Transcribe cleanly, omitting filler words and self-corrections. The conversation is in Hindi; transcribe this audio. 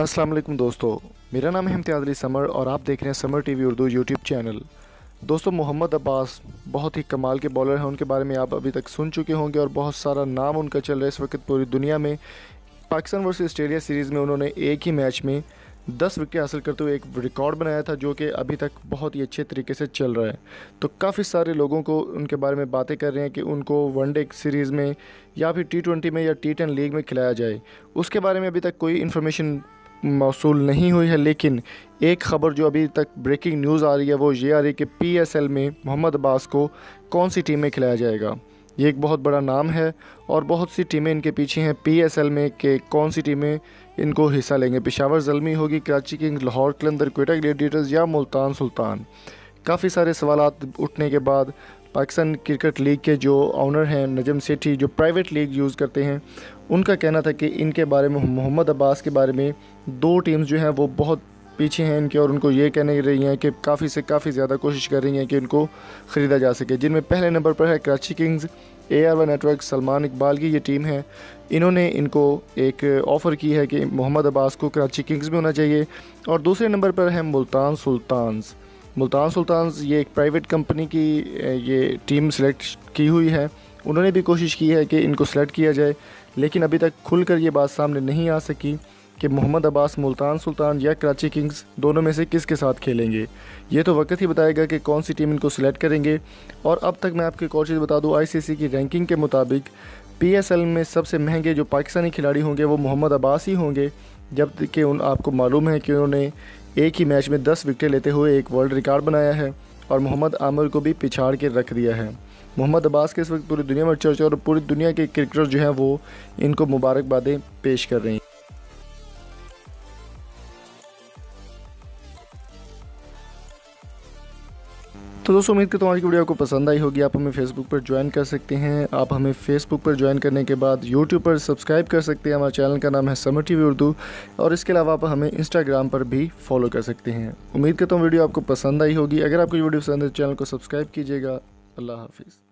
अस्सलाम वालेकुम दोस्तों, मेरा नाम है इम्तियाज़ अली समर और आप देख रहे हैं summer TV Urdu YouTube channel. दोस्तों, मोहम्मद अब्बास बहुत ही कमाल के बॉलर हैं। उनके बारे में आप अभी तक सुन चुके होंगे और बहुत सारा नाम उनका चल रहा है इस वक्त पूरी दुनिया में। पाकिस्तान वर्सेस ऑस्ट्रेलिया सीरीज़ में उन्होंने एक ही मैच में 10 विकेट हासिल करते हुए एक रिकॉर्ड बनाया था, जो कि अभी तक बहुत ही अच्छे तरीके से चल रहा है। तो काफ़ी सारे लोगों को उनके बारे में बातें कर रहे हैं कि उनको वनडे सीरीज़ में या फिर T20 में या T10 लीग में खिलाया जाए। उसके बारे में अभी तक कोई इन्फॉर्मेशन मौसूल नहीं हुई है, लेकिन एक ख़बर जो अभी तक ब्रेकिंग न्यूज़ आ रही है वो ये आ रही है कि PSL में मोहम्मद अब्बास को कौन सी टीम में खिलाया जाएगा। ये एक बहुत बड़ा नाम है और बहुत सी टीमें इनके पीछे हैं PSL में कि कौन सी टीमें इनको हिस्सा लेंगे। पेशावर ज़ल्मी होगी, कराची किंग्स, लाहौर कलंदर, क्वेटा ग्लेडिएटर्स या मुल्तान सुल्तान। काफ़ी सारे सवालात उठने के बाद पाकिस्तान क्रिकेट लीग के जो ऑनर हैं नजम सेठी, जो प्राइवेट लीग यूज़ करते हैं, उनका कहना था कि इनके बारे में, मोहम्मद अब्बास के बारे में, दो टीम्स जो हैं वो बहुत पीछे हैं इनके और उनको ये कहने रही हैं कि काफ़ी से काफ़ी ज़्यादा कोशिश कर रही हैं कि इनको ख़रीदा जा सके। जिनमें पहले नंबर पर है Karachi Kings, AR1 network, Salman Iqbal की ये टीम है। इन्होंने इनको एक ऑफ़र की है कि मोहम्मद अब्बास को कराची किंग्स में होना चाहिए। और दूसरे नंबर पर है मुल्तान सुल्तान्स। मुल्तान सुल्तान्स ये एक प्राइवेट कंपनी की ये टीम सेलेक्ट की हुई है। उन्होंने भी कोशिश की है कि इनको सेलेक्ट किया जाए, लेकिन अभी तक खुलकर ये बात सामने नहीं आ सकी कि मोहम्मद अब्बास मुल्तान सुल्तान या कराची किंग्स दोनों में से किसके साथ खेलेंगे। ये तो वक्त ही बताएगा कि कौन सी टीम इनको सिलेक्ट करेंगे। और अब तक मैं आपको एक और चीज़ बता दूँ, ICC की रैंकिंग के मुताबिक PSL में सबसे महंगे जो पाकिस्तानी खिलाड़ी होंगे वो मोहम्मद अब्बास ही होंगे, जबकि आपको मालूम है कि उन्होंने एक ही मैच में 10 विकेट लेते हुए एक वर्ल्ड रिकॉर्ड बनाया है और मोहम्मद आमिर को भी पिछाड़ के रख दिया है। मोहम्मद अब्बास के इस वक्त पूरी दुनिया में चर्चा और पूरी दुनिया के क्रिकेटर जो हैं वो इनको मुबारकबादें पेश कर रहे हैं। तो दोस्तों, उम्मीद करता हूँ आज की वीडियो आपको पसंद आई होगी। आप हमें फेसबुक पर ज्वाइन कर सकते हैं। आप हमें फेसबुक पर ज्वाइन करने के बाद यूट्यूब पर सब्सक्राइब कर सकते हैं। हमारे चैनल का नाम है समर टीवी उर्दू और इसके अलावा आप हमें इंस्टाग्राम पर भी फॉलो कर सकते हैं। उम्मीद करता हूँ वीडियो आपको पसंद आई होगी। अगर आपको ये वीडियो पसंद है तो चैनल को सब्सक्राइब कीजिएगा। अल्लाह हाफिज़।